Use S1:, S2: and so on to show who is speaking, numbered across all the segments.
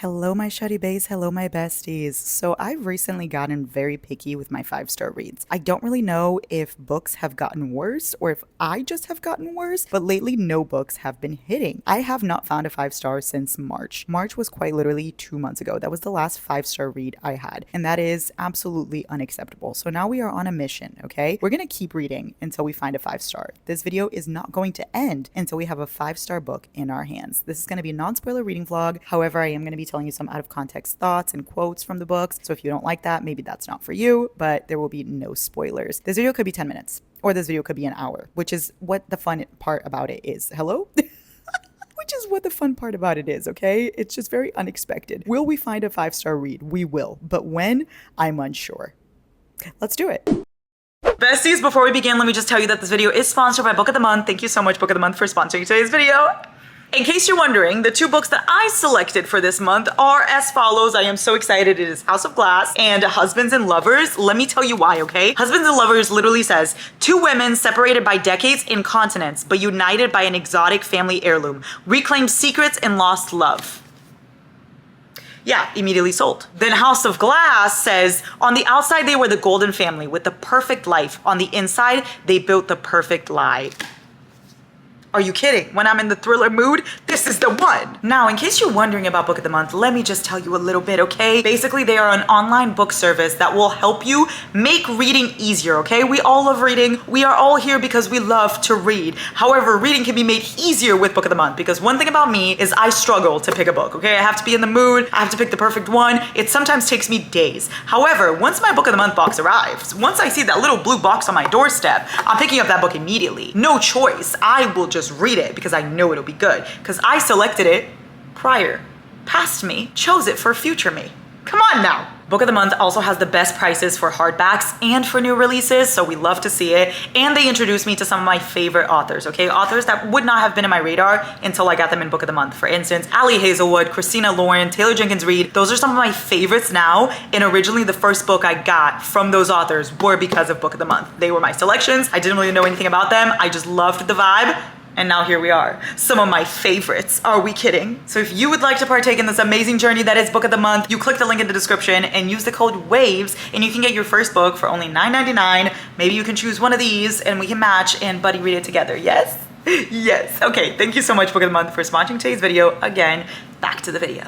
S1: Hello, my shuddy bays. Hello, my besties. So, I've recently gotten very picky with my 5-star reads. I don't really know if books have gotten worse or if I just have gotten worse, but lately, no books have been hitting. I have not found a 5-star since March. March was quite literally 2 months ago. That was the last 5-star read I had, and that is absolutely unacceptable. So, now we are on a mission, okay? We're gonna keep reading until we find a 5-star. This video is not going to end until we have a 5-star book in our hands. This is gonna be a non spoiler reading vlog. However, I am gonna be telling you some out of context thoughts and quotes from the books. So if you don't like that, maybe that's not for you, but there will be no spoilers. This video could be 10 minutes or this video could be an hour, which is what the fun part about it is. Hello? Which is what the fun part about it is, okay? It's just very unexpected. Will we find a 5-star read? We will. But when? I'm unsure. Let's do it. Besties, before we begin, let me just tell you that this video is sponsored by Book of the Month. Thank you so much, Book of the Month, for sponsoring today's video. In case you're wondering, the two books that I selected for this month are as follows. I am so excited. It is House of Glass and Husbands and Lovers. Let me tell you why, okay? Husbands and Lovers literally says, two women separated by decades in continents, but united by an exotic family heirloom, reclaim secrets and lost love. Yeah, immediately sold. Then House of Glass says, on the outside, they were the golden family with the perfect life. On the inside, they built the perfect lie. Are you kidding? When I'm in the thriller mood, this is the one. Now, in case you're wondering about Book of the Month, let me just tell you a little bit, okay? Basically, they are an online book service that will help you make reading easier, okay? We all love reading. We are all here because we love to read. However, reading can be made easier with Book of the Month because one thing about me is I struggle to pick a book, okay? I have to be in the mood. I have to pick the perfect one. It sometimes takes me days. However, once my Book of the Month box arrives, once I see that little blue box on my doorstep, I'm picking up that book immediately. No choice. I will just read it because I know it'll be good because I selected it prior, past me, chose it for future me. Come on now. Book of the Month also has the best prices for hardbacks and for new releases, so we love to see it. And they introduced me to some of my favorite authors, okay? Authors that would not have been in my radar until I got them in Book of the Month. For instance, Ali Hazelwood, Christina Lauren, Taylor Jenkins Reid. Those are some of my favorites now. And originally the first book I got from those authors were because of Book of the Month. They were my selections. I didn't really know anything about them. I just loved the vibe. And now here we are. Some of my favorites. Are we kidding? So if you would like to partake in this amazing journey that is Book of the Month, you click the link in the description and use the code WAVES and you can get your first book for only $9.99. Maybe you can choose one of these and we can match and buddy read it together. Yes? Yes. Okay, thank you so much, Book of the Month, for sponsoring today's video. Again, back to the video.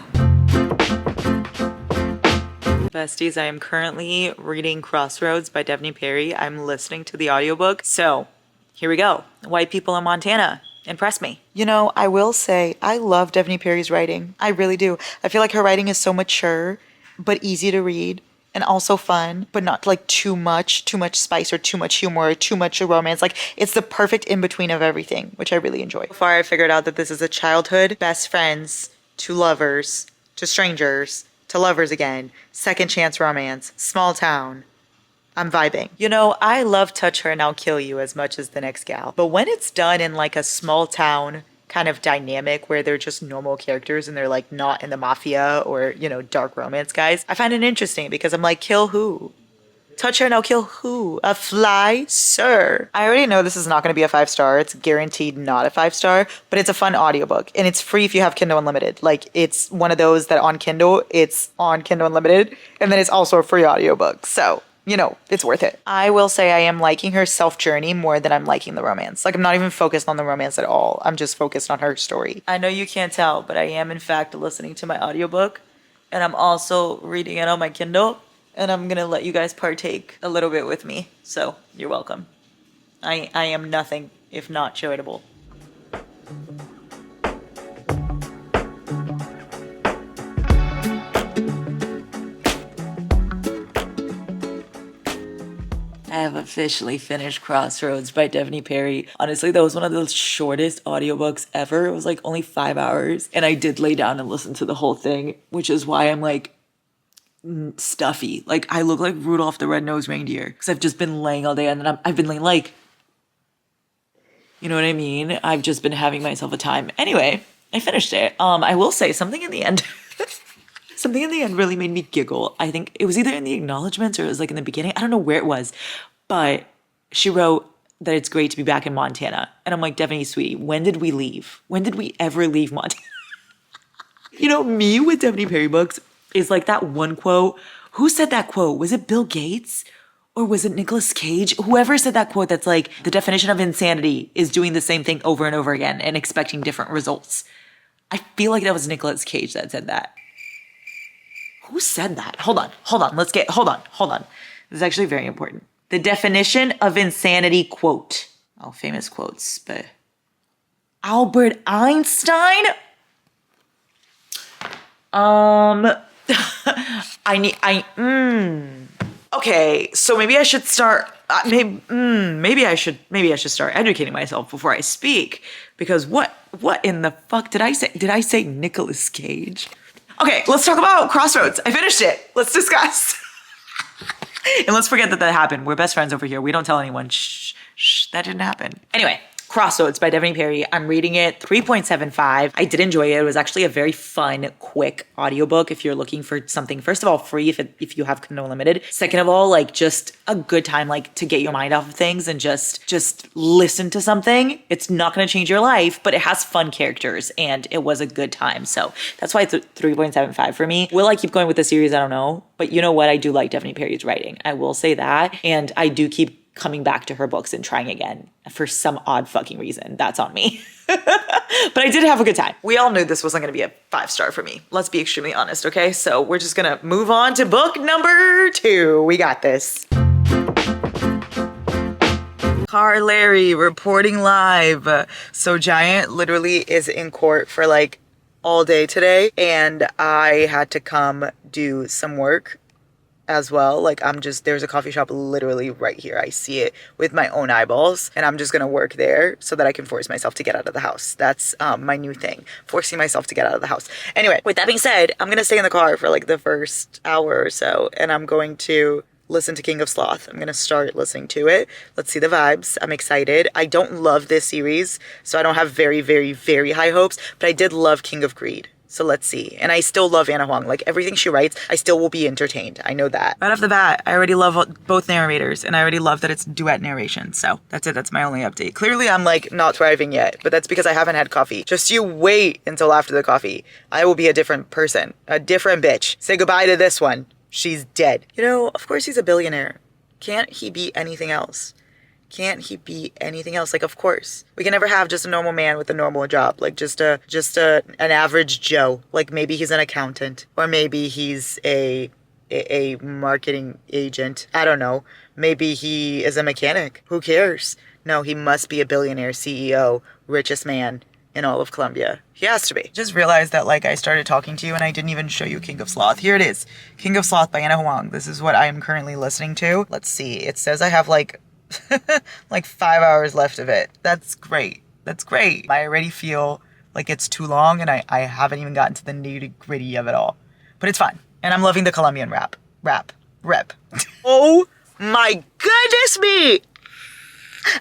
S1: Besties, I am currently reading Crossroads by Devney Perry. I'm listening to the audiobook. So here we go. White people in Montana. Impress me. You know, I will say I love Devney Perry's writing. I really do. I feel like her writing is so mature, but easy to read and also fun, but not like too much spice or too much humor or too much romance. Like it's the perfect in between of everything, which I really enjoy. So far, I figured out that this is a childhood, best friends, to lovers, to strangers, to lovers again, second chance romance, small town. I'm vibing. You know, I love Touch Her and I'll Kill You as much as the next gal. But when it's done in like a small town kind of dynamic where they're just normal characters and they're like not in the mafia or, you know, dark romance guys, I find it interesting because I'm like, kill who? Touch her and I'll kill who? A fly? Sir. I already know this is not going to be a 5-star. It's guaranteed not a 5-star, but it's a fun audiobook and it's free if you have Kindle Unlimited. Like it's one of those that on Kindle, it's on Kindle Unlimited and then it's also a free audiobook. So you know, it's worth it. I will say I am liking her self-journey more than I'm liking the romance. Like, I'm not even focused on the romance at all. I'm just focused on her story. I know you can't tell, but I am, in fact, listening to my audiobook. And I'm also reading it on my Kindle. And I'm going to let you guys partake a little bit with me. So, you're welcome. I am nothing if not charitable. I have officially finished Crossroads by Devney Perry. Honestly, that was one of the shortest audiobooks ever. It was like only 5 hours. And I did lay down and listen to the whole thing, which is why I'm like stuffy. Like I look like Rudolph the Red-Nosed Reindeer because I've just been laying all day and then I've been laying like, you know what I mean? I've just been having myself a time. Anyway, I finished it. I will say something in the end. Something in the end really made me giggle. I think it was either in the acknowledgments or it was like in the beginning. I don't know where it was, but she wrote that it's great to be back in Montana. And I'm like, Devney, sweetie, when did we leave? When did we ever leave Montana?
S2: You know, me with Stephanie Perry books is like that one quote. Who said that quote? Was it Bill Gates? Or was it Nicolas Cage? Whoever said that quote that's like, the definition of insanity is doing the same thing over and over again and expecting different results. I feel like that was Nicolas Cage that said that. Who said that? Hold on. Hold on. This is actually very important. The definition of insanity quote. Oh, famous quotes, but Albert Einstein? Okay, so maybe I should start. Maybe I should start educating myself before I speak. Because what in the fuck did I say? Did I say Nicolas Cage? Okay, let's talk about Crossroads. I finished it. Let's discuss. And let's forget that happened. We're best friends over here. We don't tell anyone. Shh, that didn't happen. Anyway. Crossroads by Stephanie Perry. I'm reading it 3.75. I did enjoy it. It was actually a very fun, quick audiobook if you're looking for something, first of all, free if you have Kindle Unlimited. Second of all, like just a good time like to get your mind off of things and just listen to something. It's not going to change your life, but it has fun characters and it was a good time. So that's why it's a 3.75 for me. Will I keep going with the series? I don't know. But you know what? I do like Stephanie Perry's writing. I will say that. And I do keep coming back to her books and trying again for some odd fucking reason. That's on me. But I did have a good time. We all knew this wasn't going to be a 5-star for me. Let's be extremely honest, okay? So we're just going to move on to book number 2. We got this. Car Larry reporting live. So Giant literally is in court for like all day today, and I had to come do some work as well. Like there's a coffee shop literally right here. I see it with my own eyeballs, and I'm just gonna work there so that I can force myself to get out of the house. That's my new thing, forcing myself to get out of the house. Anyway, with that being said, I'm gonna stay in the car for like the first hour or so, and I'm going to listen to King of Sloth. I'm gonna start listening to it. Let's see the vibes. I'm excited. I don't love this series, so I don't have very, very, very high hopes, but I did love King of Greed. So let's see. And I still love Anna Huang. Like everything she writes, I still will be entertained. I know that. Right off the bat, I already love both narrators, and I already love that it's duet narration. So that's it. That's my only update. Clearly, I'm like not thriving yet, but that's because I haven't had coffee. Just you wait until after the coffee. I will be a different person, a different bitch. Say goodbye to this one. She's dead. You know, of course he's a billionaire. Can't he be anything else? Can't he be anything else? Like, of course. We can never have just a normal man with a normal job. Like, just an average Joe. Like, maybe he's an accountant. Or maybe he's a marketing agent. I don't know. Maybe he is a mechanic. Who cares? No, he must be a billionaire CEO, richest man in all of Colombia. He has to be. Just realized that, like, I started talking to you and I didn't even show you King of Sloth. Here it is. King of Sloth by Anna Huang. This is what I am currently listening to. Let's see. It says I have, like 5 hours left of it. That's great. That's great. I already feel like it's too long and I haven't even gotten to the nitty gritty of it all. But it's fine. And I'm loving the Colombian rap. Oh my goodness me!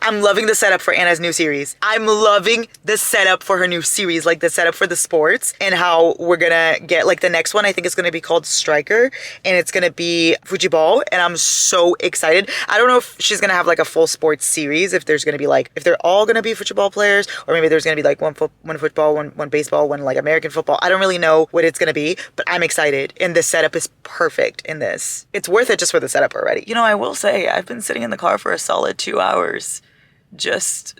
S2: I'm loving the setup for Anna's new series. I'm loving the setup for her new series, like the setup for the sports and how we're gonna get, like the next one I think is gonna be called Striker and it's gonna be Fujiball, and I'm so excited. I don't know if she's gonna have like a full sports series, if there's gonna be like, if they're all gonna be football players, or maybe there's gonna be like one football, one baseball, one like American football. I don't really know what it's gonna be, but I'm excited and the setup is perfect in this. It's worth it just for the setup already. You know, I will say I've been sitting in the car for a solid 2 hours just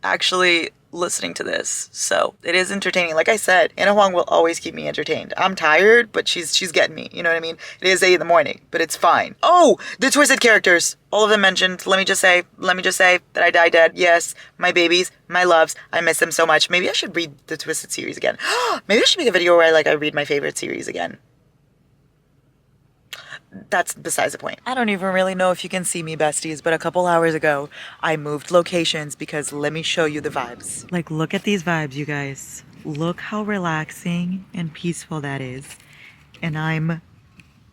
S2: actually listening to this, so it is entertaining. Like I said, Anna Huang will always keep me entertained. I'm tired, but she's getting me, you know what I mean? It is 8 a.m, but it's fine. Oh, the twisted characters, all of them mentioned. Let me just say that I die dead. Yes, my babies, my loves, I miss them so much. Maybe I should read the twisted series again. Maybe I should make a video where I read my favorite series again. That's besides the point. I don't even really know if you can see me, besties, but a couple hours ago, I moved locations because let me show you the vibes. Like, look at these vibes, you guys. Look how relaxing and peaceful that is. And I'm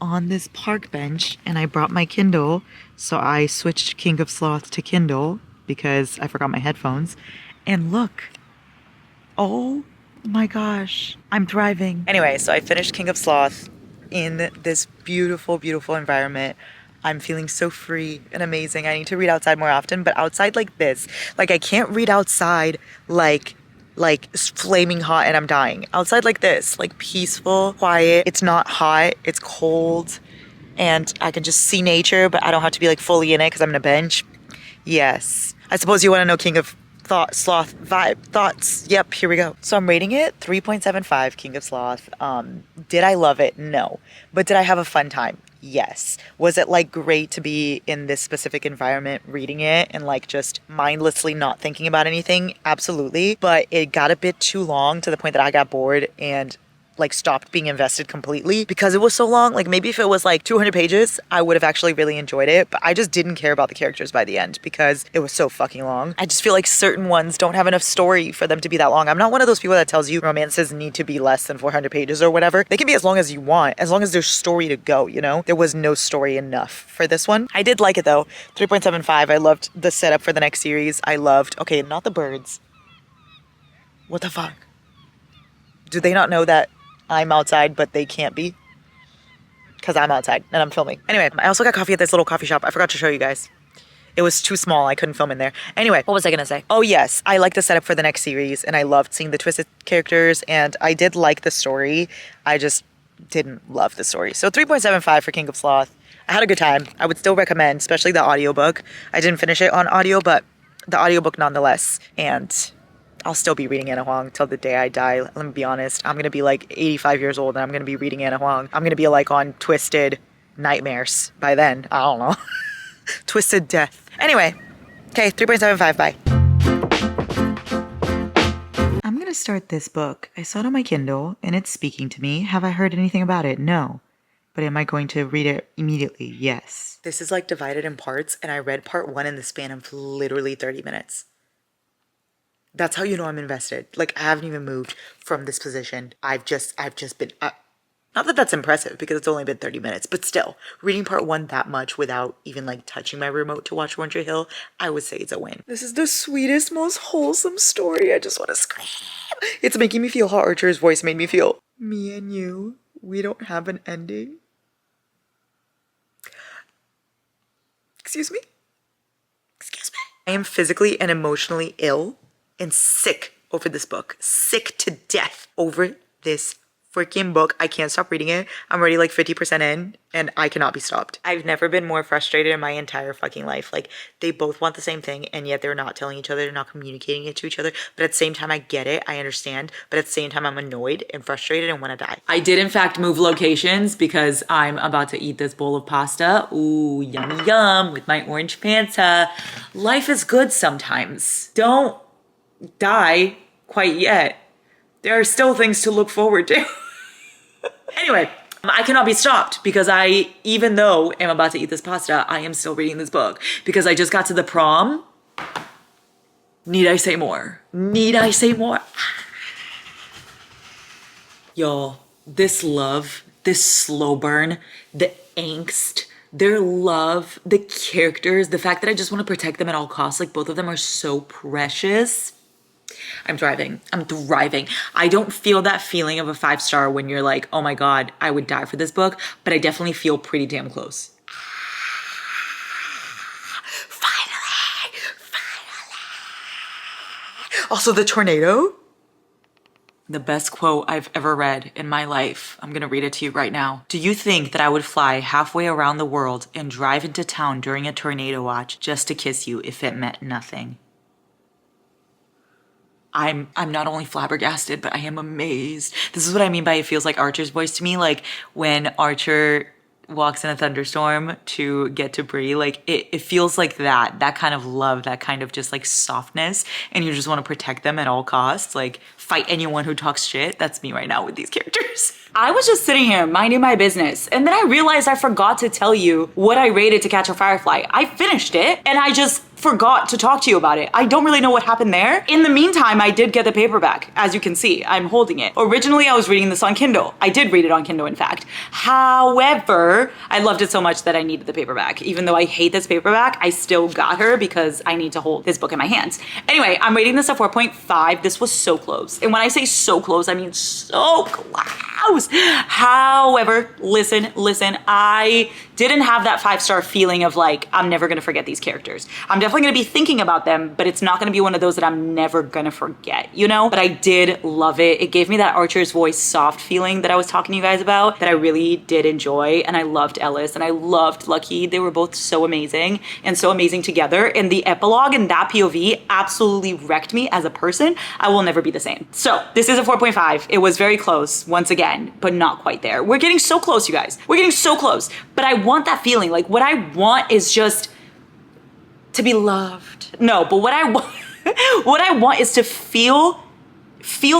S2: on this park bench, and I brought my Kindle, so I switched King of Sloth to Kindle because I forgot my headphones. And look. Oh my gosh. I'm thriving. Anyway, so I finished King of Sloth in this beautiful, beautiful environment. I'm feeling so free and amazing. I need to read outside more often, but outside like this. Like, I can't read outside like like flaming hot and I'm dying. Outside like this, like peaceful, quiet. It's not hot, it's cold, and I can just see nature, but I don't have to be like fully in it because I'm in a bench. Yes. I suppose you want to know King of Sloth vibe thoughts. Yep, here we go. So I'm rating it 3.75 King of Sloth. Did I love it? No. But did I have a fun time? Yes. Was it like great to be in this specific environment reading it and like just mindlessly not thinking about anything? Absolutely. But it got a bit too long to the point that I got bored and like stopped being invested completely because it was so long. Like maybe if it was like 200 pages, I would have actually really enjoyed it, but I just didn't care about the characters by the end because it was so fucking long. I just feel like certain ones don't have enough story for them to be that long. I'm not one of those people that tells you romances need to be less than 400 pages or whatever. They can be as long as you want, as long as there's story to go, you know? There was no story enough for this one. I did like it though. 3.75. I loved the setup for the next series. I loved, okay, not the birds. What the fuck? Do they not know that I'm outside, but they can't be? Because I'm outside and I'm filming. Anyway, I also got coffee at this little coffee shop. I forgot to show you guys. It was too small. I couldn't film in there. Anyway, what was I going to say? Oh, yes. I like the setup for the next series, and I loved seeing the twisted characters, and I did like the story. I just didn't love the story. So 3.75 for King of Sloth. I had a good time. I would still recommend, especially the audiobook. I didn't finish it on audio, but the audiobook nonetheless. And I'll still be reading Anna Huang till the day I die. Let me be honest. I'm going to be like 85 years old and I'm going to be reading Anna Huang. I'm going to be like on Twisted Nightmares by then. I don't know. Twisted Death. Anyway. Okay, 3.75. Bye. I'm going to start this book. I saw it on my Kindle and it's speaking to me. Have I heard anything about it? No. But am I going to read it immediately? Yes. This is like divided in parts and I read part 1 in the span of literally 30 minutes. That's how you know I'm invested. Like, I haven't even moved from this position. I've just been, not that that's impressive because it's only been 30 minutes, but still, reading part 1 that much without even like touching my remote to watch One Tree Hill, I would say it's a win. This is the sweetest, most wholesome story. I just want to scream. It's making me feel how Archer's voice made me feel. Me and you, we don't have an ending. Excuse me? Excuse me? I am physically and emotionally ill and sick over this book. Sick to death over this freaking book. I can't stop reading it. I'm already like 50% in and I cannot be stopped. I've never been more frustrated in my entire fucking life. Like, they both want the same thing and yet they're not telling each other, they're not communicating it to each other. But at the same time, I get it, I understand. But at the same time, I'm annoyed and frustrated and want to die. I did in fact move locations because I'm about to eat this bowl of pasta. Ooh, yummy yum with my orange Fanta. Life is good sometimes. Don't die quite yet. There are still things to look forward to. Anyway, I cannot be stopped because even though I'm about to eat this pasta, I am still reading this book because I just got to the prom. Need I say more? Need I say more? Y'all, this love, this slow burn, the angst, their love, the characters, the fact that I just want to protect them at all costs, like both of them are so precious. I'm thriving. I don't feel that feeling of a 5-star when you're like, oh my God, I would die for this book, but I definitely feel pretty damn close. Finally. Also the tornado. The best quote I've ever read in my life. I'm gonna read it to you right now. Do you think that I would fly halfway around the world and drive into town during a tornado watch just to kiss you if it meant nothing? I'm not only flabbergasted, but I am amazed. This is what I mean by it feels like Archer's voice to me. Like when Archer walks in a thunderstorm to get to Bree, like it feels like that kind of love, that kind of just like softness. And you just want to protect them at all costs. Like fight anyone who talks shit. That's me right now with these characters. I was just sitting here minding my business. And then I realized I forgot to tell you what I rated To Catch a Firefly. I finished it and I just forgot to talk to you about it. I don't really know what happened there. In the meantime, I did get the paperback. As you can see, I'm holding it. Originally, I was reading this on Kindle. I did read it on Kindle, in fact. However, I loved it so much that I needed the paperback. Even though I hate this paperback, I still got her because I need to hold this book in my hands. Anyway, I'm rating this a 4.5. This was so close. And when I say so close, I mean so close.
S3: house. However, listen, I didn't have that 5-star feeling of like, I'm never gonna forget these characters. I'm definitely gonna be thinking about them, but it's not gonna be one of those that I'm never gonna forget, you know? But I did love it. It gave me that Archer's Voice soft feeling that I was talking to you guys about that I really did enjoy. And I loved Ellis and I loved Lucky. They were both so amazing and so amazing together. And the epilogue and that POV absolutely wrecked me as a person. I will never be the same. So this is a 4.5. It was very close once again, but not quite there. We're getting so close, you guys. We're getting so close. But I want that feeling. Like what I want is just to be loved. No, but what I want, what I want is to feel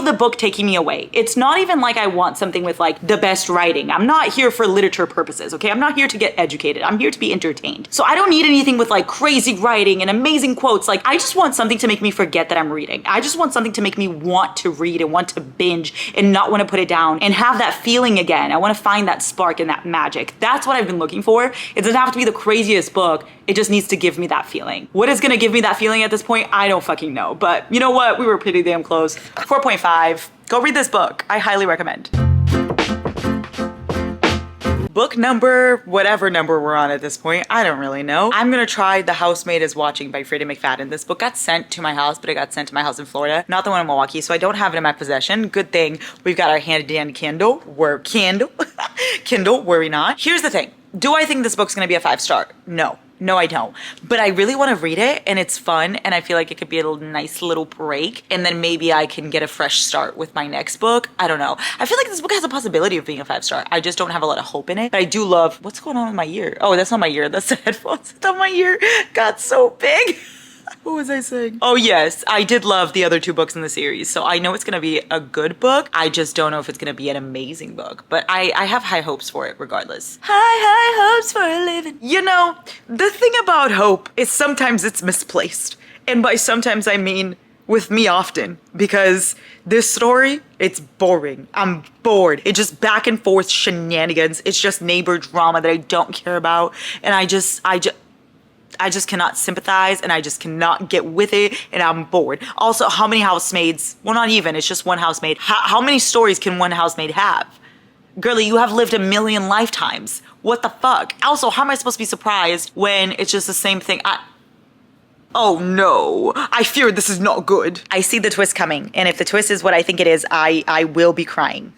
S3: the book taking me away. It's not even like I want something with like the best writing. I'm not here for literature purposes, okay? I'm not here to get educated. I'm here to be entertained. So I don't need anything with like crazy writing and amazing quotes. Like I just want something to make me forget that I'm reading. I just want something to make me want to read and want to binge and not want to put it down and have that feeling again. I want to find that spark and that magic. That's what I've been looking for. It doesn't have to be the craziest book. It just needs to give me that feeling. What is gonna give me that feeling at this point? I don't fucking know. But you know what? We were pretty damn close. 4.5. Go read this book. I highly recommend. Book number, whatever number we're on at this point, I don't really know. I'm gonna try The Housemaids Watching by Freida McFadden. This book got sent to my house, but it got sent to my house in Florida, not the one in Milwaukee, so I don't have it in my possession. Good thing we've got our handy-dandy Kindle. Kindle, worry not. Here's the thing. Do I think this book's gonna be a 5-star? No. No, I don't. But I really want to read it and it's fun and I feel like it could be a nice little break and then maybe I can get a fresh start with my next book. I don't know. I feel like this book has a possibility of being a 5-star. I just don't have a lot of hope in it. But I do love, what's going on with my ear? Oh, that's not my ear. That's the headphones. I thought my ear got so big. What was I saying? Oh yes, I did love the other 2 books in the series, so I know it's gonna be a good book. I just don't know if it's gonna be an amazing book, but I have high hopes for it regardless. High hopes for a living. You know, the thing about hope is sometimes it's misplaced. And by sometimes I mean with me often, because this story, it's boring. I'm bored. It's just back and forth shenanigans. It's just neighbor drama that I don't care about. And I just cannot sympathize and I just cannot get with it and I'm bored. Also, how many housemaids? Well, not even, it's just one housemaid. How many stories can one housemaid have? Girlie, you have lived a million lifetimes. What the fuck? Also, how am I supposed to be surprised when it's just the same thing? Oh no, I fear this is not good. I see the twist coming and if the twist is what I think it is, I will be crying.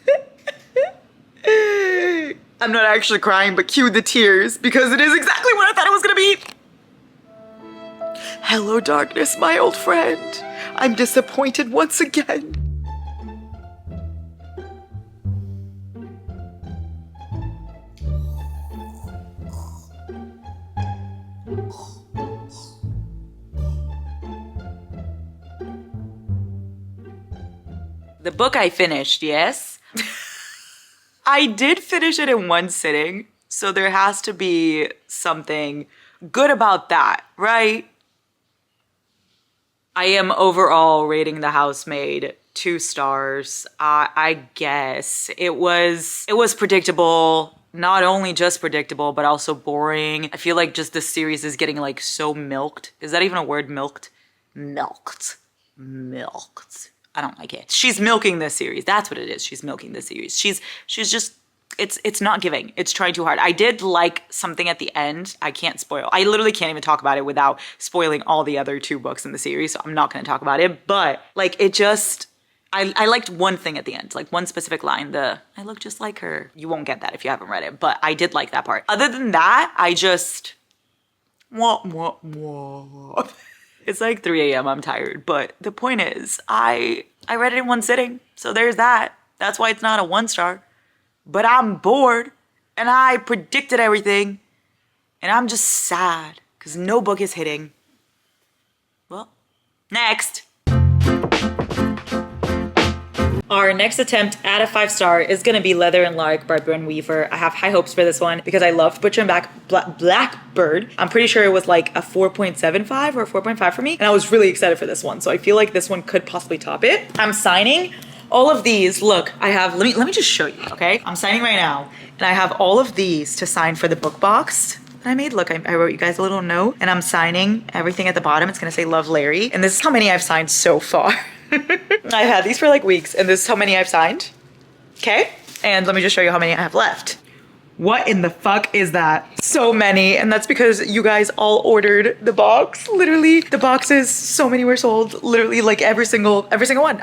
S3: I'm not actually crying, but cue the tears because it is exactly what I thought it was gonna be. Hello, darkness, my old friend. I'm disappointed once again. The book I finished, yes? I did finish it in one sitting, so there has to be something good about that, right? I am overall rating The Housemaid 2 stars. I guess it was predictable, not only just predictable, but also boring. I feel like just the series is getting like so milked. Is that even a word, milked? Milked. I don't like it. She's milking this series. That's what it is. She's milking this series. She's just, it's not giving. It's trying too hard. I did like something at the end. I can't spoil. I literally can't even talk about it without spoiling all the other 2 books in the series. So I'm not going to talk about it. But like it just, I liked one thing at the end, like one specific line, I look just like her. You won't get that if you haven't read it, but I did like that part. Other than that, I just, It's like 3 a.m. I'm tired, but the point is, I read it in one sitting, so there's that. That's why it's not a 1-star. But I'm bored, and I predicted everything, and I'm just sad, because no book is hitting. Well, next. Our next attempt at a 5-star is going to be Leather and Lark by Bryn Weaver. I have high hopes for this one because I loved Butcher and Blackbird. I'm pretty sure it was like a 4.75 or a 4.5 for me, and I was really excited for this one. So I feel like this one could possibly top it. I'm signing all of these. Look, I have, let me just show you, okay? I'm signing right now, and I have all of these to sign for the book box that I made. Look, I wrote you guys a little note, and I'm signing everything at the bottom. It's going to say Love Larry, and this is how many I've signed so far. I've had these for like weeks, and this is how many I've signed. Okay? And let me just show you how many I have left. What in the fuck is that? So many. And that's because you guys all ordered the box. Literally, the boxes, so many were sold. Literally, like every single one.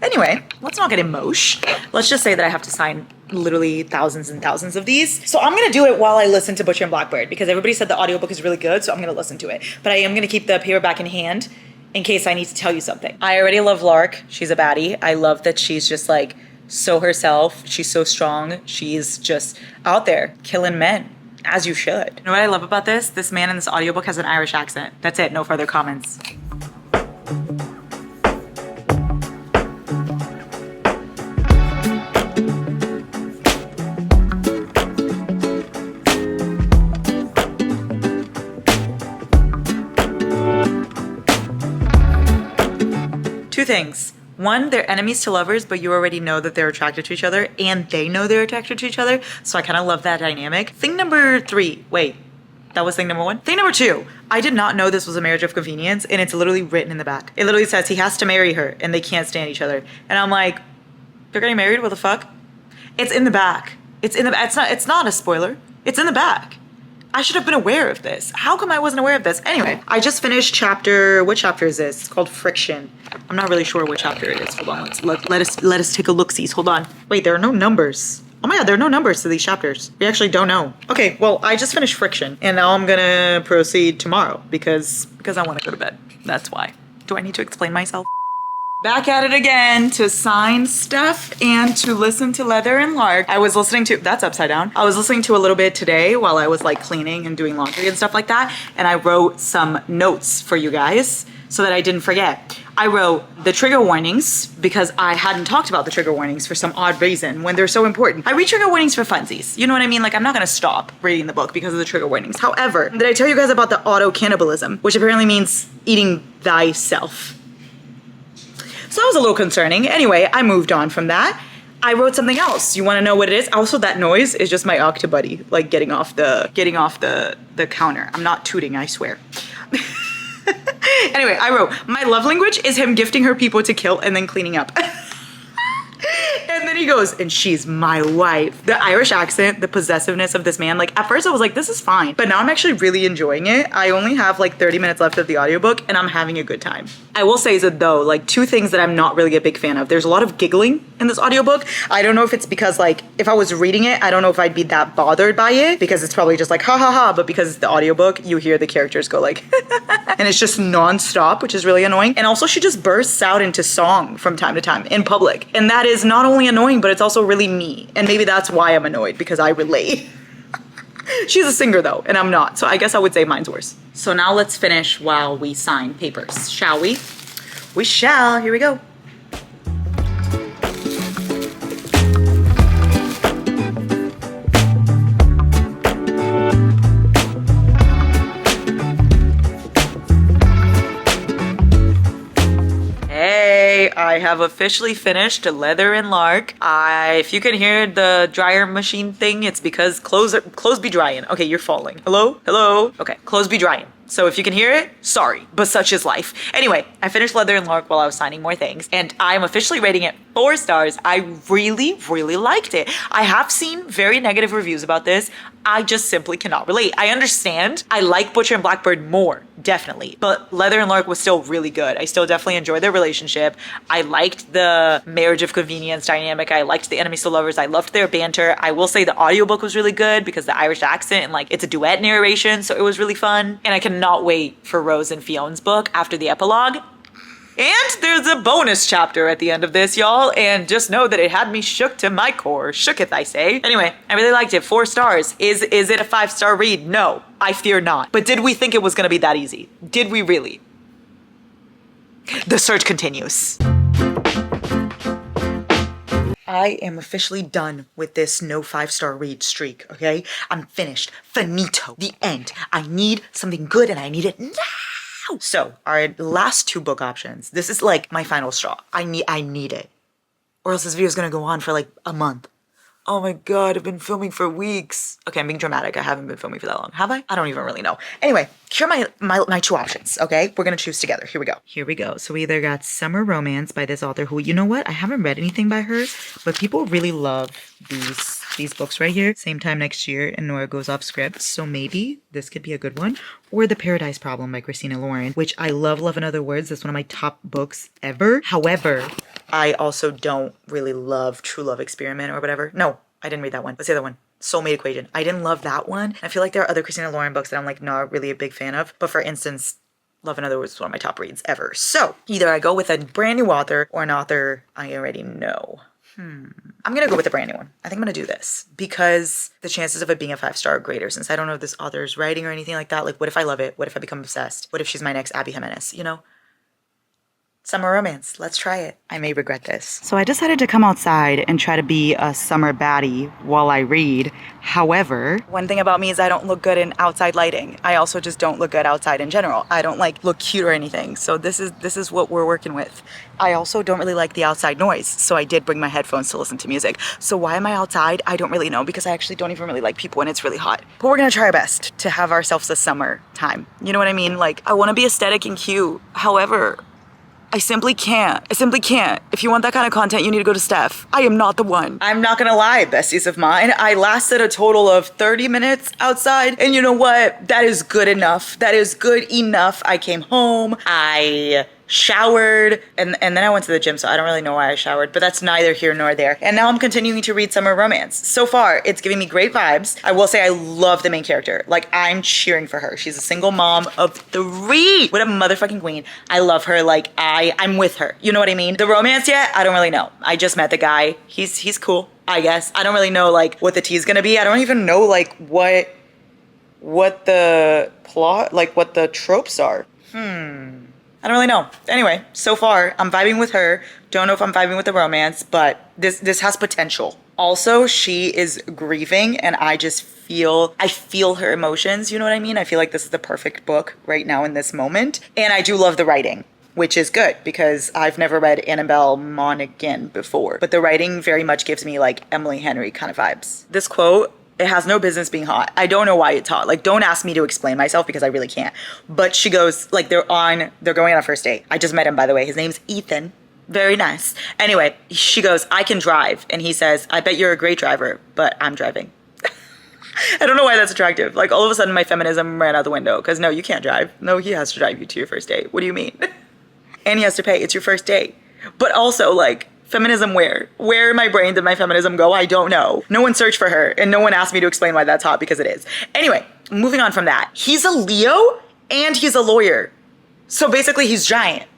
S3: Anyway, let's not get emotion. Let's just say that I have to sign literally thousands and thousands of these. So I'm gonna do it while I listen to Butcher and Blackbird because everybody said the audiobook is really good, so I'm gonna listen to it. But I am gonna keep the paperback in hand in case I need to tell you something. I already love Lark. She's a baddie. I love that she's just like so herself. She's so strong. She's just out there killing men, as you should. You know what I love about this? This man in this audiobook has an Irish accent. That's it, no further comments. Two things. One, they're enemies to lovers, but you already know that they're attracted to each other and they know they're attracted to each other. So I kind of love that dynamic. Thing number three, wait, that was thing number one. Thing number two, I did not know this was a marriage of convenience and it's literally written in the back. It literally says he has to marry her and they can't stand each other. And I'm like, they're getting married? What the fuck? It's in the back. It's not a spoiler. It's in the back. I should have been aware of this. How come I wasn't aware of this? Anyway, I just finished what chapter is this? It's called Friction. I'm not really sure what chapter it is. Hold on, let us take a look-sees. Hold on. Wait, there are no numbers. Oh my god, there are no numbers to these chapters. We actually don't know. Okay, well, I just finished Friction, and now I'm gonna proceed tomorrow because I want to go to bed. That's why. Do I need to explain myself? Back at it again to sign stuff and to listen to Leather and Lark. I was listening to, that's upside down. I was listening to a little bit today while I was like cleaning and doing laundry and stuff like that. And I wrote some notes for you guys so that I didn't forget. I wrote the trigger warnings because I hadn't talked about the trigger warnings for some odd reason when they're so important. I read trigger warnings for funsies. You know what I mean? Like I'm not gonna stop reading the book because of the trigger warnings. However, did I tell you guys about the auto cannibalism, which apparently means eating thyself? So that was a little concerning. Anyway, I moved on from that. I wrote something else. You want to know what it is? Also, that noise is just my octobuddy, like getting off the counter. I'm not tooting, I swear. Anyway, I wrote, my love language is him gifting her people to kill and then cleaning up. And then he goes, and she's my wife. The Irish accent, the possessiveness of this man. Like at first I was like, this is fine. But now I'm actually really enjoying it. I only have like 30 minutes left of the audiobook and I'm having a good time. I will say that though, like two things that I'm not really a big fan of. There's a lot of giggling in this audiobook. I don't know if it's because like, if I was reading it, I don't know if I'd be that bothered by it because it's probably just like, ha ha ha. But because it's the audiobook, you hear the characters go like, and it's just nonstop, which is really annoying. And also she just bursts out into song from time to time in public. And that is not only annoying, but it's also really me. And maybe that's why I'm annoyed because I relate. She's a singer though, and I'm not. So I guess I would say mine's worse. So now let's finish while we sign papers, shall we? We shall, here we go. I have officially finished Leather and Lark. If you can hear the dryer machine thing, it's because clothes be drying. Okay, you're falling. Hello? Hello? Okay, clothes be drying. So if you can hear it, sorry, but such is life. Anyway, I finished Leather and Lark while I was signing more things, and I'm officially rating it 4 stars. I really, really liked it. I have seen very negative reviews about this. I just simply cannot relate. I understand. I like Butcher and Blackbird more, definitely, but Leather and Lark was still really good. I still definitely enjoyed their relationship. I liked the marriage of convenience dynamic. I liked the enemies to lovers. I loved their banter. I will say the audiobook was really good because the Irish accent and like it's a duet narration, so it was really fun. And I cannot wait for Rose and Fiona's book after the epilogue. And there's a bonus chapter at the end of this, y'all, and just know that it had me shook to my core. Shooketh, I say. Anyway, I really liked it. 4 stars. Is it a 5-star read? No, I fear not. But did we think it was gonna be that easy? Did we really? The search continues. I am officially done with this no 5-star read streak, okay? I'm finished. Finito. The end. I need something good and I need it now. So, our last 2 book options. This is like my final straw. I need it. Or else this video is gonna go on for like a month. Oh my God, I've been filming for weeks. Okay, I'm being dramatic. I haven't been filming for that long. Have I? I don't even really know. Anyway, here are my two options, okay? We're gonna choose together. Here we go. Here we go. So we either got Summer Romance by this author who, you know what? I haven't read anything by her, but people really love these books right here. Same time next year, and Nora goes off script. So maybe this could be a good one. Or The Paradise Problem by Christina Lauren, which I love in other words. That's one of my top books ever. However, I also don't really love True Love Experiment or whatever. No, I didn't read that one. What's the other one? Soulmate Equation. I didn't love that one. I feel like there are other Christina Lauren books that I'm like not really a big fan of. But for instance, Love in Other Words is one of my top reads ever. So either I go with a brand new author or an author I already know. I'm gonna go with a brand new one. I think I'm gonna do this because the chances of it being a 5-star are greater since I don't know if this author's writing or anything like that. Like, what if I love it? What if I become obsessed? What if she's my next Abby Jimenez? You know? Summer romance. Let's try it. I may regret this. So I decided to come outside and try to be a summer baddie while I read. However, one thing about me is I don't look good in outside lighting. I also just don't look good outside in general. I don't like look cute or anything. So this is what we're working with. I also don't really like the outside noise. So I did bring my headphones to listen to music. So why am I outside? I don't really know because I actually don't even really like people when it's really hot. But we're gonna try our best to have ourselves a summer time. You know what I mean? Like, I wanna be aesthetic and cute. However, I simply can't. I simply can't. If you want that kind of content, you need to go to Steph. I am not the one. I'm not gonna lie, besties of mine. I lasted a total of 30 minutes outside. And you know what? That is good enough. That is good enough. I came home. I showered and then I went to the gym, so I don't really know why I showered, but that's neither here nor there. And now I'm continuing to read Summer Romance. So far, it's giving me great vibes. I will say I love the main character. Like, I'm cheering for her. She's a single mom of 3. What a motherfucking queen. I love her. Like, I'm with her. You know what I mean? The romance yet? I don't really know. I just met the guy. He's cool, I guess. I don't really know like what the tea is gonna be. I don't even know like what the plot, like what the tropes are. I don't really know. Anyway, so far, I'm vibing with her. Don't know if I'm vibing with the romance, but this has potential. Also, she is grieving, and I feel her emotions, you know what I mean? I feel like this is the perfect book right now in this moment. And I do love the writing, which is good because I've never read Annabelle Monaghan before. But the writing very much gives me like Emily Henry kind of vibes. This quote, it has no business being hot. I don't know why it's hot. Like, don't ask me to explain myself because I really can't. But she goes, like, they're going on a first date. I just met him, by the way. His name's Ethan. Very nice. Anyway, she goes, I can drive. And he says, I bet you're a great driver, but I'm driving. I don't know why that's attractive. Like, all of a sudden, my feminism ran out the window. Because, no, you can't drive. No, he has to drive you to your first date. What do you mean? And he has to pay. It's your first date. But also, like, feminism where? Where in my brain did my feminism go? I don't know. No one searched for her, and no one asked me to explain why that's hot because it is. Anyway, moving on from that. He's a Leo, and he's a lawyer. So basically, he's giant.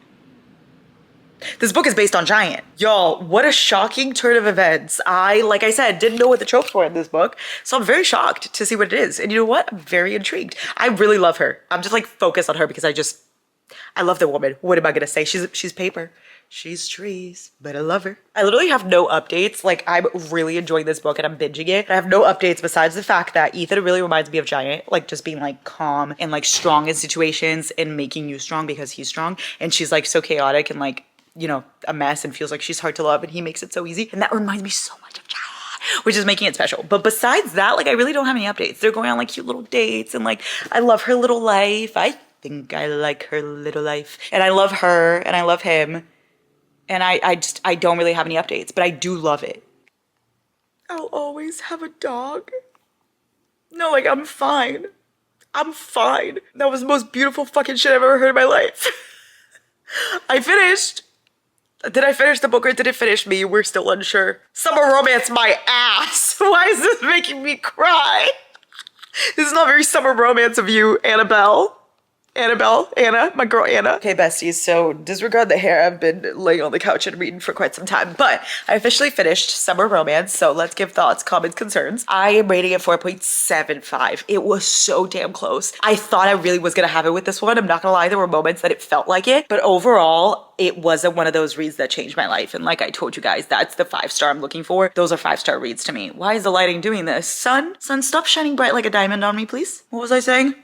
S3: This book is based on giant. Y'all, what a shocking turn of events. Like I said, didn't know what the tropes were in this book, so I'm very shocked to see what it is. And you know what? I'm very intrigued. I really love her. I'm just like focused on her because I love the woman. What am I gonna say? She's paper. She's trees, but I love her. I literally have no updates. Like, I'm really enjoying this book and I'm binging it. I have no updates besides the fact that Ethan really reminds me of Giant, like just being like calm and like strong in situations and making you strong because he's strong. And she's like so chaotic and like, you know, a mess and feels like she's hard to love and he makes it so easy. And that reminds me so much of Giant, which is making it special. But besides that, like, I really don't have any updates. They're going on like cute little dates and like, I love her little life. I think I like her little life. And I love her and I love him. And I don't really have any updates, but I do love it. I'll always have a dog. No, like, I'm fine. I'm fine. That was the most beautiful fucking shit I've ever heard in my life. I finished. Did I finish the book or did it finish me? We're still unsure. Summer romance my ass. Why is this making me cry? This is not very summer romance of you, Anna, my girl Anna. Okay, besties, so disregard the hair. I've been laying on the couch and reading for quite some time, but I officially finished Summer Romance, so let's give thoughts, comments, concerns. I am rating it 4.75. It was so damn close. I thought I really was gonna have it with this one. I'm not gonna lie, there were moments that it felt like it, but overall, it wasn't one of those reads that changed my life. And like I told you guys, that's the 5-star I'm looking for. Those are 5-star reads to me. Why is the lighting doing this? Sun, stop shining bright like a diamond on me, please. What was I saying?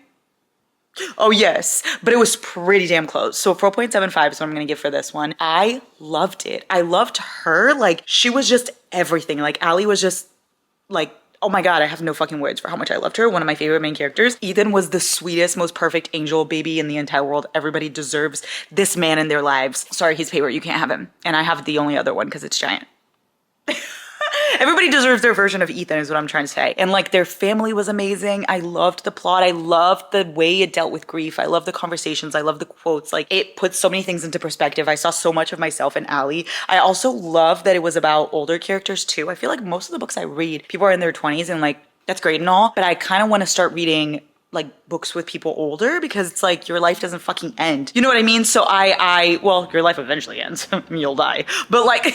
S3: Oh yes, but it was pretty damn close. So 4.75 is what I'm gonna give for this one. I loved it. I loved her. Like, she was just everything. Like, Allie was just like, oh my god, I have no fucking words for how much I loved her. One of my favorite main characters. Ethan was the sweetest, most perfect angel baby in the entire world. Everybody deserves this man in their lives. Sorry, he's favorite. You can't have him. And I have the only other one because it's giant. Everybody deserves their version of Ethan is what I'm trying to say. And like their family was amazing. I loved the plot. I loved the way it dealt with grief. I love the conversations. I love the quotes. Like it puts so many things into perspective. I saw so much of myself in Allie. I also love that it was about older characters too. I feel like most of the books I read, people are in their 20s and like that's great and all, but I kind of want to start reading like books with people older because it's like your life doesn't fucking end. You know what I mean? So well, your life eventually ends. You'll die. But like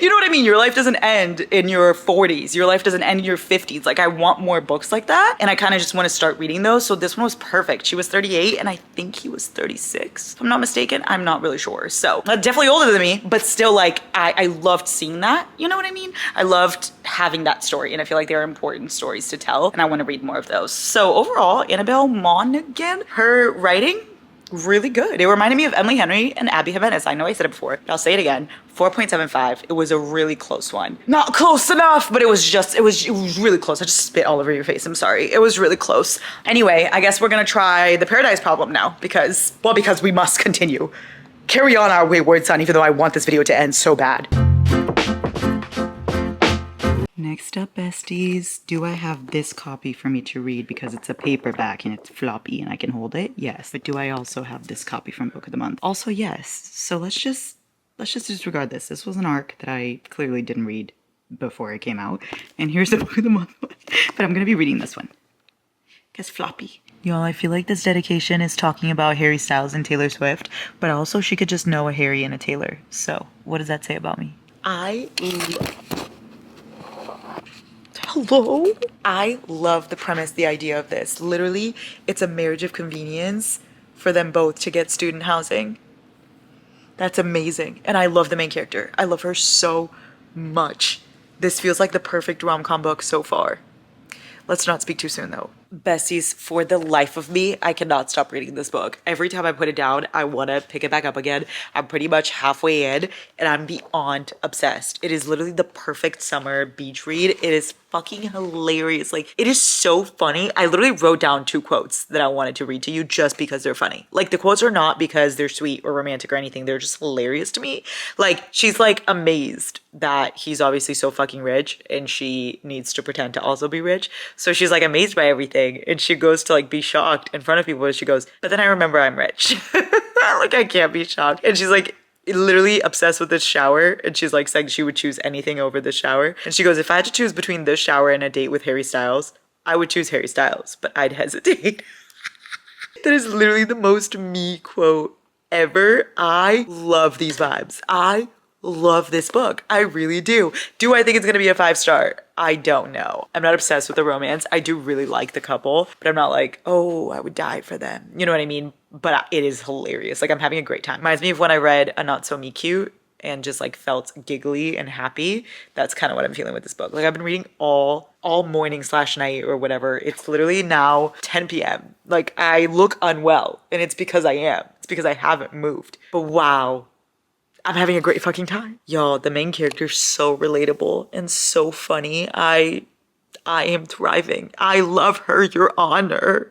S3: you know what I mean? Your life doesn't end in your 40s. Your life doesn't end in your 50s. Like I want more books like that. And I kind of just want to start reading those. So this one was perfect. She was 38 and I think he was 36. If I'm not mistaken, I'm not really sure. So definitely older than me, but still like I loved seeing that. You know what I mean? I loved having that story and I feel like they're important stories to tell and I want to read more of those. So overall, Annabelle Monaghan, her writing, really good. It reminded me of Emily Henry and Abby Jimenez. I know I said it before, but I'll say it again. 4.75. It was a really close one. Not close enough, but it was really close. I just spit all over your face. I'm sorry. It was really close. Anyway, I guess we're gonna try the Paradise Problem now because we must continue. Carry on our wayward son, even though I want this video to end so bad.
S1: Next up, besties, do I have this copy for me to read because it's a paperback and it's floppy and I can hold it? Yes. But do I also have this copy from Book of the Month? Also, yes. So let's just disregard this. This was an arc that I clearly didn't read before it came out. And here's the Book of the Month one. But I'm going to be reading this one. Because floppy. Y'all, I feel like this dedication is talking about Harry Styles and Taylor Swift, but also she could just know a Harry and a Taylor. So what does that say about me?
S3: Hello? I love the premise, the idea of this. Literally, it's a marriage of convenience for them both to get student housing. That's amazing. And I love the main character. I love her so much. This feels like the perfect rom-com book so far. Let's not speak too soon though. Besties, for the life of me, I cannot stop reading this book. Every time I put it down, I want to pick it back up again. I'm pretty much halfway in and I'm beyond obsessed. It is literally the perfect summer beach read. It is fucking hilarious. Like, it is so funny. I literally wrote down 2 quotes that I wanted to read to you just because they're funny. Like, the quotes are not because they're sweet or romantic or anything. They're just hilarious to me. Like, she's like amazed that he's obviously so fucking rich and she needs to pretend to also be rich. So she's like amazed by everything and she goes to like be shocked in front of people and she goes, but then I remember I'm rich. Like, I can't be shocked. And she's like literally obsessed with this shower and she's like saying she would choose anything over this shower. And she goes, if I had to choose between this shower and a date with Harry Styles, I would choose Harry Styles, but I'd hesitate. That is literally the most me quote ever. I love these vibes. I love this book. I really do. Do I think it's gonna be a 5-star? I don't know. I'm not obsessed with the romance. I do really like the couple, but I'm not like, oh, I would die for them. You know what I mean? But it is hilarious. Like, I'm having a great time. Reminds me of when I read A Not So Me Cute and just like felt giggly and happy. That's kind of what I'm feeling with this book. Like, I've been reading all morning / night or whatever. It's literally now 10 p.m. Like, I look unwell and it's because I am. It's because I haven't moved. But wow. I'm having a great fucking time. Y'all, the main character's so relatable and so funny. I am thriving. I love her, Your Honor.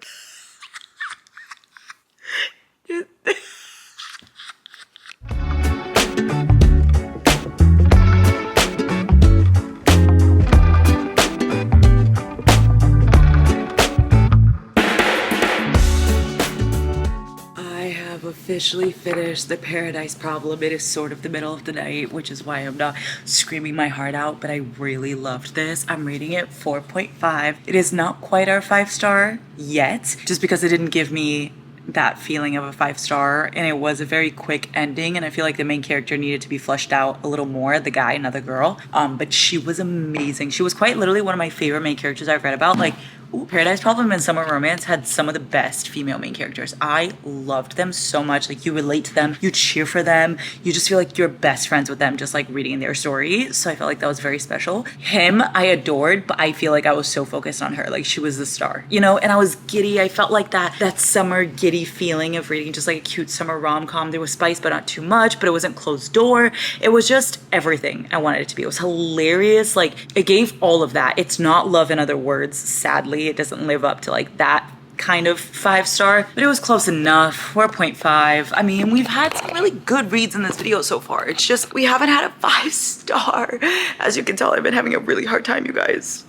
S3: Officially finished the Paradise Problem. It is sort of the middle of the night, which is why I'm not screaming my heart out, but I really loved this. I'm rating it 4.5. It is not quite our 5-star yet, just because it didn't give me that feeling of a 5-star, and it was a very quick ending, and I feel like the main character needed to be fleshed out a little more, the guy, not the girl. But she was amazing. She was quite literally one of my favorite main characters I've read about. Like, Ooh, Paradise Problem and Summer Romance had some of the best female main characters. I loved them so much. Like, you relate to them, you cheer for them, you just feel like you're best friends with them, just like reading their story. So I felt like that was very special. Him, I adored, but I feel like I was so focused on her. Like, she was the star, you know? And I was giddy. I felt like that summer giddy feeling of reading just like a cute summer rom-com. There was spice, but not too much, but it wasn't closed door. It was just everything I wanted it to be. It was hilarious. Like, it gave all of that. It's not Love in Other Words, sadly. It doesn't live up to like that kind of 5-star, but it was close enough. 4.5. I mean, we've had some really good reads in this video so far. It's just we haven't had a 5-star. As you can tell, I've been having a really hard time, you guys.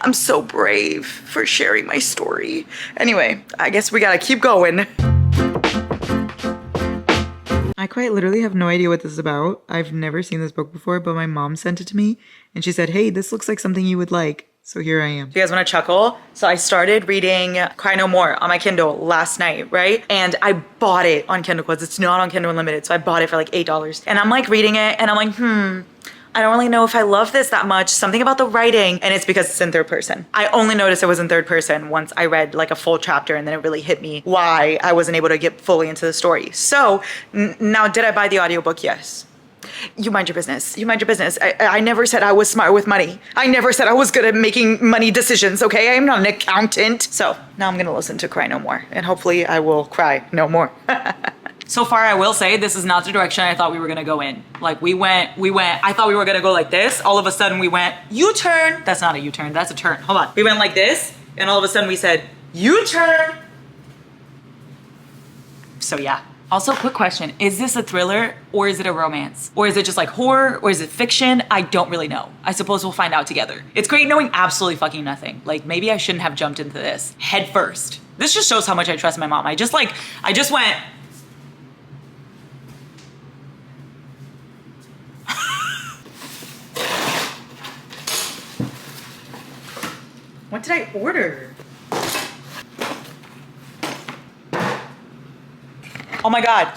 S3: I'm so brave for sharing my story. Anyway, I guess we gotta keep going. I quite literally have no idea what this is about. I've never seen this book before, but my mom sent it to me and she said, hey, this looks like something you would like. So here I am. You guys want to chuckle? So I started reading Cry No More on my Kindle last night, right? And I bought it on Kindle because it's not on Kindle Unlimited. So I bought it for like $8. And I'm like reading it and I'm like, I don't really know if I love this that much. Something about the writing, and it's because it's in third person. I only noticed it was in third person once I read like a full chapter, and then it really hit me why I wasn't able to get fully into the story. So now, did I buy the audiobook? Yes. You mind your business. You mind your business. I never said I was smart with money. I never said I was good at making money decisions, okay? I'm not an accountant. So now I'm gonna listen to Cry No More, and hopefully I will cry no more. So far, I will say this is not the direction I thought we were gonna go in. Like we went, I thought we were gonna go like this. All of a sudden we went, U-turn. That's not a U-turn, that's a turn. Hold on. We went like this, and all of a sudden we said, U-turn. So yeah. Also, quick question. Is this a thriller or is it a romance? Or is it just like horror or is it fiction? I don't really know. I suppose we'll find out together. It's great knowing absolutely fucking nothing. Like maybe I shouldn't have jumped into this head first. This just shows how much I trust my mom. I just went, what did I order? Oh my God,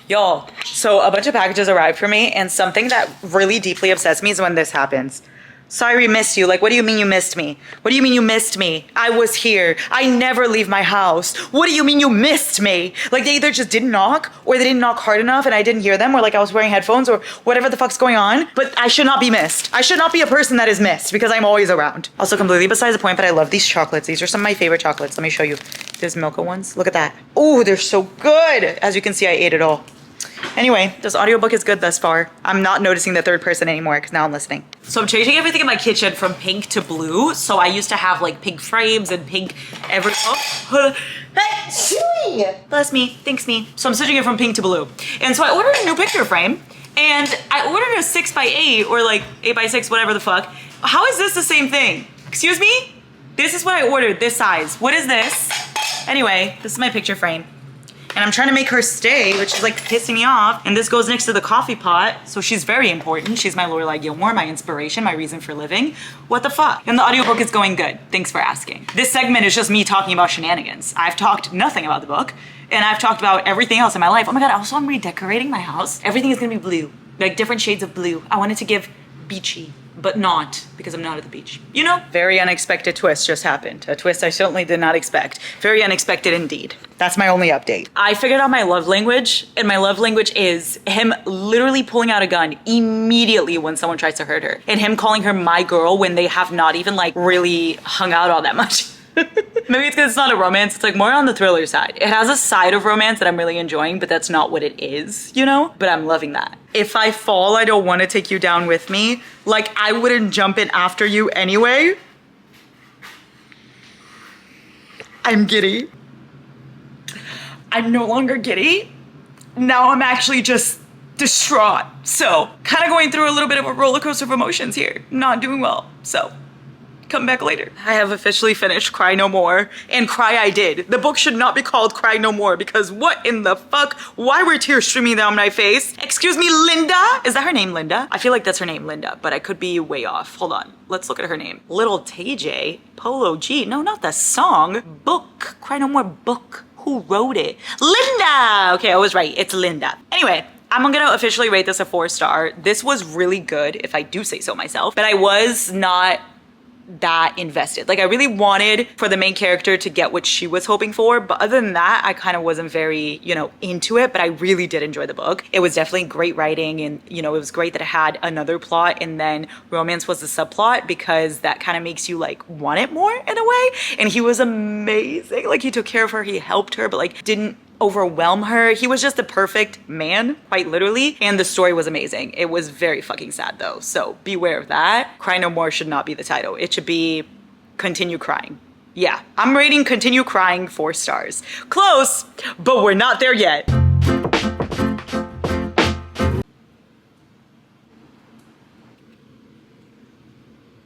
S3: y'all. So a bunch of packages arrived for me, and something that really deeply upsets me is when this happens. Sorry we missed you. Like, what do you mean you missed me? What do you mean you missed me? I was here. I never leave my house. What do you mean you missed me? Like, they either just didn't knock, or they didn't knock hard enough and I didn't hear them, or like I was wearing headphones, or whatever the fuck's going on. But I should not be missed. I should not be a person that is missed because I'm always around. Also, completely besides the point, but I love these chocolates. These are some of my favorite chocolates. Let me show you. There's Milka ones. Look at that. Oh, they're so good. As you can see, I ate it all. Anyway, this audiobook is good thus far. I'm not noticing the third person anymore because now I'm listening. So I'm changing everything in my kitchen from pink to blue. So I used to have like pink frames and pink hey, bless me, thanks me. So I'm switching it from pink to blue. And so I ordered a new picture frame and I ordered a 6x8 or like 8x6, whatever the fuck. How is this the same thing? Excuse me? This is what I ordered, this size. What is this? Anyway, this is my picture frame. And I'm trying to make her stay, which is like pissing me off. And this goes next to the coffee pot. So she's very important. She's my Lorelai Gilmore, my inspiration, my reason for living. What the fuck? And the audiobook is going good. Thanks for asking. This segment is just me talking about shenanigans. I've talked nothing about the book. And I've talked about everything else in my life. Oh my God, also I'm redecorating my house. Everything is gonna be blue. Like different shades of blue. I wanted to give beachy, but not because I'm not at the beach. You know? Very unexpected twist just happened. A twist I certainly did not expect. Very unexpected indeed. That's my only update. I figured out my love language, and my love language is him literally pulling out a gun immediately when someone tries to hurt her, and him calling her my girl when they have not even like really hung out all that much. Maybe it's because it's not a romance, it's like more on the thriller side. It has a side of romance that I'm really enjoying, but that's not what it is, you know? But I'm loving that. If I fall, I don't want to take you down with me. Like, I wouldn't jump in after you anyway. I'm giddy. I'm no longer giddy. Now I'm actually just distraught. So, kind of going through a little bit of a roller coaster of emotions here. Not doing well, so. Come back later. I have officially finished Cry No More, and cry I did. The book should not be called Cry No More because what in the fuck? Why were tears streaming down my face? Excuse me, Linda? Is that her name, Linda? I feel like that's her name, Linda, but I could be way off. Hold on, let's look at her name. Little TJ, Polo G, no, not the song. Book, Cry No More book. Who wrote it? Linda! Okay, I was right, it's Linda. Anyway, I'm gonna officially rate this a 4-star. This was really good, if I do say so myself, but I was not that invested. Like I really wanted for the main character to get what she was hoping for, but other than that, I kind of wasn't very, you know, into it, but I really did enjoy the book. It was definitely great writing, and, you know, it was great that it had another plot and then romance was the subplot, because that kind of makes you like want it more in a way. And he was amazing. Like he took care of her, he helped her, but like didn't overwhelm her. He was just the perfect man, quite literally. And the story was amazing. It was very fucking sad though. So beware of that. Cry No More should not be the title. It should be Continue Crying. Yeah, I'm rating Continue Crying 4 stars. Close, but we're not there yet.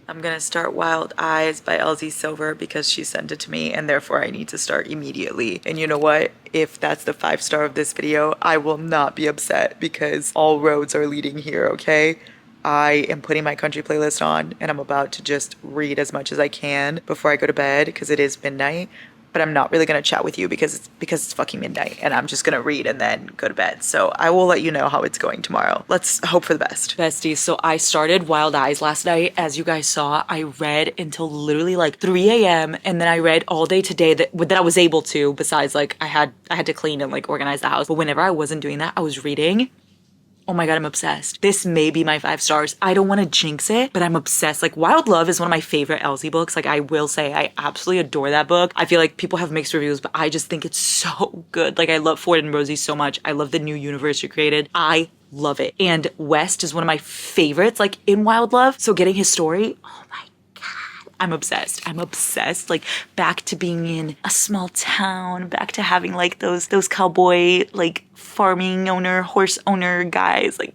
S3: I'm gonna start Wild Eyes by Elsie Silver because she sent it to me, and therefore I need to start immediately. And you know what? If that's the 5-star of this video, I will not be upset because all roads are leading here, okay? I am putting my country playlist on and I'm about to just read as much as I can before I go to bed because it is midnight. But I'm not really gonna chat with you because it's fucking midnight, and I'm just gonna read and then go to bed. So I will let you know how it's going tomorrow. Let's hope for the best. Besties, so I started Wild Eyes last night. As you guys saw, I read until literally like 3 a.m. and then I read all day today that I was able to, besides like I had to clean and like organize the house. But whenever I wasn't doing that, I was reading. Oh my God, I'm obsessed. This may be my 5 stars. I don't want to jinx it, but I'm obsessed. Like Wild Love is one of my favorite Elsie books. Like I will say I absolutely adore that book. I feel like people have mixed reviews, but I just think it's so good. Like I love Ford and Rosie so much. I love the new universe you created. I love it. And West is one of my favorites, like in Wild Love. So getting his story, oh my I'm obsessed. I'm obsessed. Like back to being in a small town, back to having like those cowboy, like farming owner, horse owner guys. Like,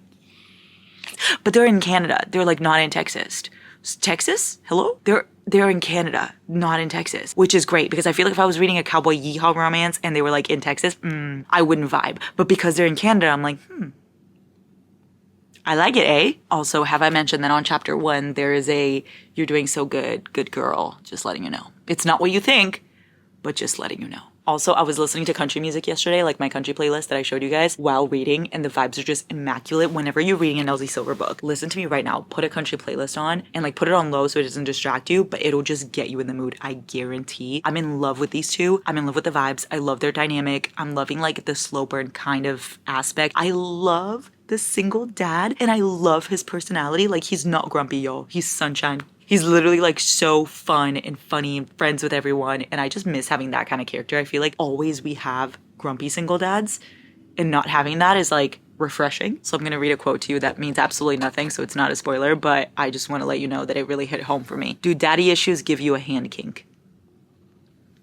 S3: but they're in Canada. They're like not in Texas. Texas? Hello? They're in Canada, not in Texas, which is great because I feel like if I was reading a cowboy yeehaw romance and they were like in Texas, I wouldn't vibe. But because they're in Canada, I'm like, I like it, eh? Also, have I mentioned that on chapter 1, there is a, you're doing so good, good girl, just letting you know. It's not what you think, but just letting you know. Also, I was listening to country music yesterday, like my country playlist that I showed you guys, while reading, and the vibes are just immaculate whenever you're reading an Elsie Silver book. Listen to me right now. Put a country playlist on and like put it on low so it doesn't distract you, but it'll just get you in the mood. I guarantee. I'm in love with these two. I'm in love with the vibes. I love their dynamic. I'm loving like the slow burn kind of aspect. I love the single dad and I love his personality. Like he's not grumpy, y'all. He's sunshine. He's literally like so fun and funny and friends with everyone. And I just miss having that kind of character. I feel like always we have grumpy single dads and not having that is like refreshing. So I'm going to read a quote to you that means absolutely nothing. So it's not a spoiler, but I just want to let you know that it really hit home for me. Do daddy issues give you a hand kink?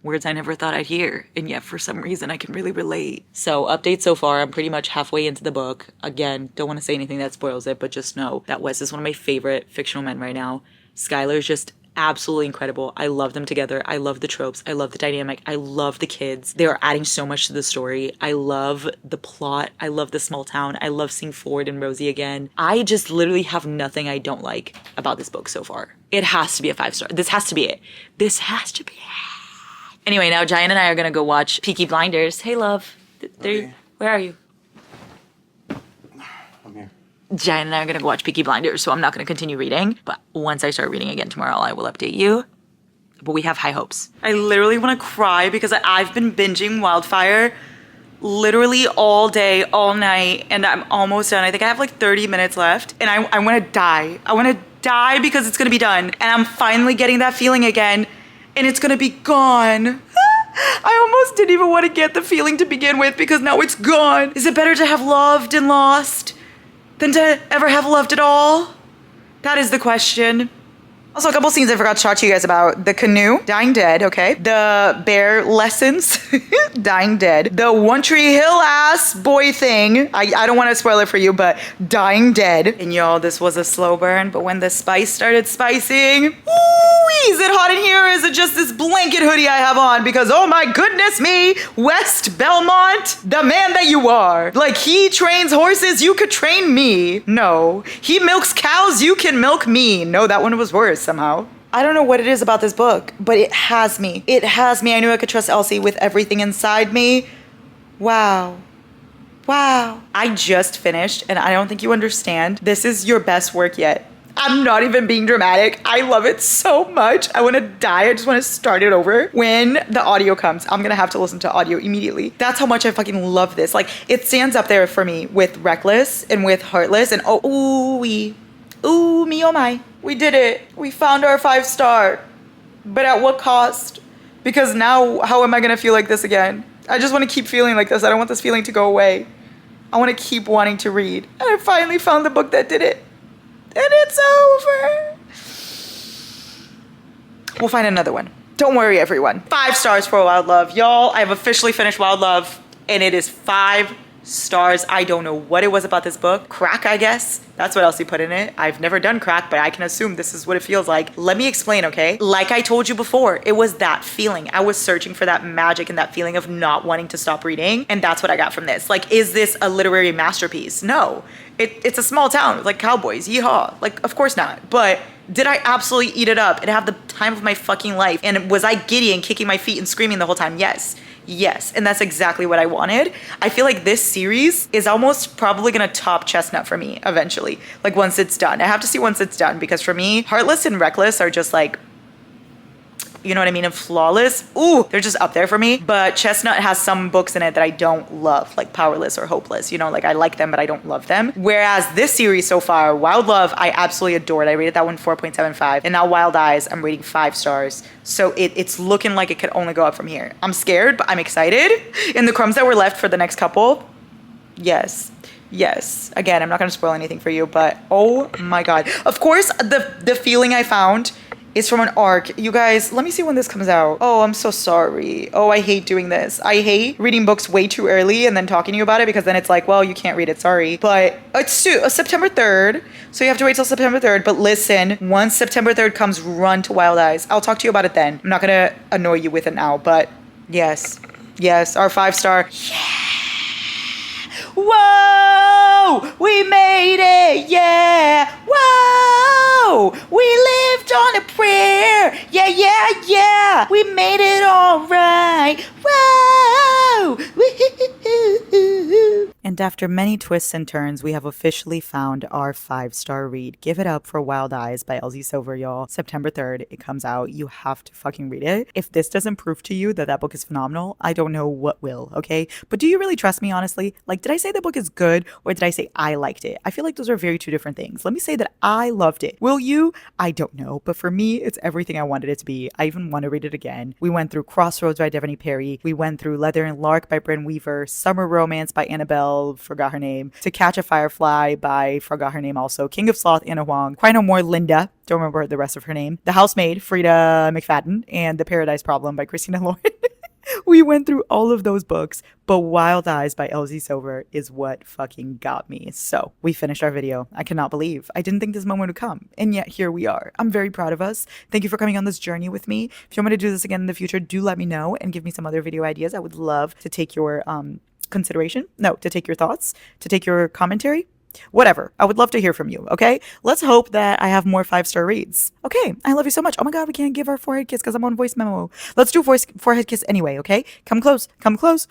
S3: Words I never thought I'd hear, and yet for some reason I can really relate. So update so far, I'm pretty much halfway into the book. Again, don't want to say anything that spoils it, but just know that Wes is one of my favorite fictional men right now. Skylar's just absolutely incredible. I love them together. I love the tropes. I love the dynamic. I love the kids. They are adding so much to the story. I love the plot. I love the small town. I love seeing Ford and Rosie again. I just literally have nothing I don't like about this book so far. It has to be a 5-star. This has to be it. This has to be it. Anyway, now Giant and I are gonna go watch Peaky Blinders. Hey, love. Where are you?
S4: I'm here.
S3: Giant and I are gonna go watch Peaky Blinders, so I'm not gonna continue reading. But once I start reading again tomorrow, I will update you. But we have high hopes. I literally want to cry because I've been binging Wildfire literally all day, all night, and I'm almost done. I think I have like 30 minutes left, and I want to die. I want to die because it's gonna be done, and I'm finally getting that feeling again. And it's gonna be gone. I almost didn't even want to get the feeling to begin with because now it's gone. Is it better to have loved and lost than to ever have loved at all? That is the question. Also, a couple scenes I forgot to talk to you guys about. The canoe, dying dead, okay? The bear lessons, dying dead. The One Tree Hill ass boy thing. I don't want to spoil it for you, but dying dead. And y'all, this was a slow burn, but when the spice started spicing, ooh, is it hot in here or is it just this blanket hoodie I have on? Because oh my goodness me, West Belmont, the man that you are. Like he trains horses, you could train me. No. He milks cows, you can milk me. No, that one was worse. Somehow. I don't know what it is about this book, but it has me. It has me. I knew I could trust Elsie with everything inside me. Wow. Wow. I just finished, and I don't think you understand. This is your best work yet. I'm not even being dramatic. I love it so much. I want to die. I just want to start it over. When the audio comes, I'm going to have to listen to audio immediately. That's how much I fucking love this. Like, it stands up there for me with Reckless and with Heartless and ooh, me, oh my. We did it. We found our 5-star. But at what cost? Because now, how am I going to feel like this again? I just want to keep feeling like this. I don't want this feeling to go away. I want to keep wanting to read. And I finally found the book that did it. And it's over. We'll find another one. Don't worry, everyone. 5 stars for Wild Love. Y'all, I've officially finished Wild Love, and it is 5 stars. I don't know what it was about this book. Crack, I guess. That's what Elsie put in it. I've never done crack, but I can assume this is what it feels like. Let me explain, okay? Like I told you before, it was that feeling. I was searching for that magic and that feeling of not wanting to stop reading, and that's what I got from this. Like, is this a literary masterpiece? No. It's a small town with like cowboys. Yeehaw. Like, of course not. But did I absolutely eat it up and have the time of my fucking life? And was I giddy and kicking my feet and screaming the whole time? Yes. Yes. And that's exactly what I wanted. I feel like this series is almost probably going to top Chestnut for me eventually. Like, once it's done. I have to see once it's done, because for me, Heartless and Reckless are just like, you know what I mean? And Flawless, ooh, they're just up there for me. But Chestnut has some books in it that I don't love, like Powerless or Hopeless. You know, like I like them, but I don't love them. Whereas this series so far, Wild Love, I absolutely adored. I rated that one 4.75. And now Wild Eyes, I'm rating 5 stars. So it's looking like it could only go up from here. I'm scared, but I'm excited. And the crumbs that were left for the next couple, yes. Yes. Again, I'm not going to spoil anything for you, but oh my God. Of course, the feeling I found is from an arc. You guys, let me see when this comes out. Oh, I'm so sorry. Oh, I hate doing this. I hate reading books way too early and then talking to you about it, because then it's like, well, you can't read it, sorry. But it's September 3rd, so you have to wait till September 3rd. But listen, once September 3rd comes, run to Wild Eyes. I'll talk to you about it then. I'm not gonna annoy you with it now, but yes. Yes, our 5-star. Yeah! Whoa! We made it! Yeah! Whoa! We lived on a prayer! Yeah, yeah, yeah! We made it all right! Whoa! Woo-hoo-hoo-hoo-hoo.
S1: And after many twists and turns, we have officially found our 5-star read. Give it up for Wild Eyes by Elsie Silver, y'all. September 3rd, it comes out. You have to fucking read it. If this doesn't prove to you that that book is phenomenal, I don't know what will, okay? But do you really trust me, honestly? Like, did I say the book is good, or did I say I liked it? I feel like those are very two different things. Let me say that I loved it. Will you? I don't know. But for me, it's everything I wanted it to be. I even want to read it again. We went through Crossroads by Devoney Perry. We went through Leather and Lark by Bryn Weaver. Summer Romance by Annabelle, forgot her name. To Catch a Firefly by, forgot her name also. King of Sloth, Anna Huang. Cry No More, Linda. Don't remember the rest of her name. The Housemaid, Frida McFadden. And The Paradise Problem by Christina Lauren. We went through all of those books, but Wild Eyes by Elsie Silver is what fucking got me. So we finished our video. I cannot believe. I didn't think this moment would come, and yet here we are. I'm very proud of us. Thank you for coming on this journey with me. If you want me to do this again in the future, do let me know and give me some other video ideas. I would love to take your to take your thoughts, to take your commentary. Whatever. I would love to hear from you, okay? Let's hope that I have more 5-star reads. Okay, I love you so much. Oh my God, we can't give our forehead kiss because I'm on voice memo. Let's do forehead kiss anyway, okay? Come close. Come close.